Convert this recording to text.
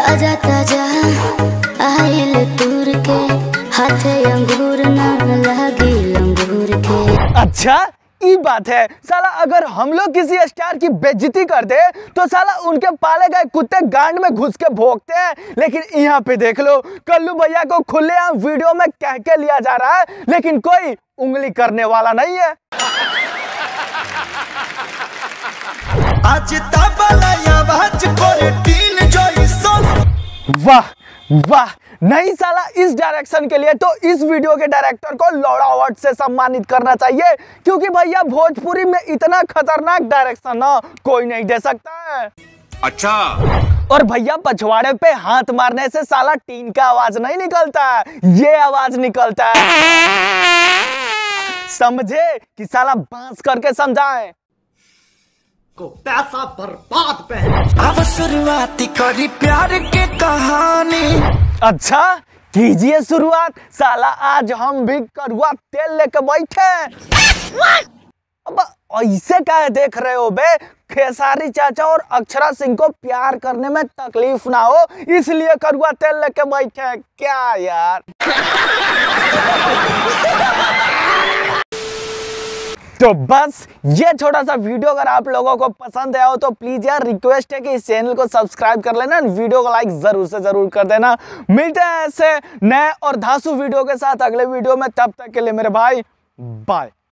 ताजा ताजा आइल तूर के हाथे अंगूर ना लागी लंगूर के। अच्छा ये बात है। साला अगर हम लोग किसी स्टार की बेइज्जती कर दे तो साला उनके पाले गए कुत्ते गांड में घुस के भोंकते हैं, लेकिन यहाँ पे देख लो कल्लू भैया को खुलेआम वीडियो में कह के लिया जा रहा है, लेकिन कोई उंगली करने वाला नहीं है। वाह वाह, नहीं साला इस डायरेक्शन के लिए तो इस वीडियो के डायरेक्टर को लौड़ा अवार्ड से सम्मानित करना चाहिए, क्योंकि भैया भोजपुरी में इतना खतरनाक डायरेक्शन ना कोई नहीं दे सकता है। अच्छा। और भैया पछवाड़े पे हाथ मारने से साला टीन का आवाज नहीं निकलता है, ये आवाज निकलता है। समझे कि साला बांस करके समझाए को पैसा बर्बाद पे। अब शुरुआती करी प्यार के कहानी। अच्छा कीजिए शुरुआत। साला आज हम भी कड़वा तेल लेके बैठे। अब ऐसे काहे देख रहे हो बे? खेसारी चाचा और अक्षरा सिंह को प्यार करने में तकलीफ ना हो इसलिए कड़वा तेल लेके बैठे हैं क्या यार? तो बस ये छोटा सा वीडियो अगर आप लोगों को पसंद आया हो तो प्लीज यार रिक्वेस्ट है कि इस चैनल को सब्सक्राइब कर लेना, वीडियो को लाइक जरूर से जरूर कर देना। मिलते हैं ऐसे नए और धांसू वीडियो के साथ अगले वीडियो में, तब तक के लिए मेरे भाई बाय।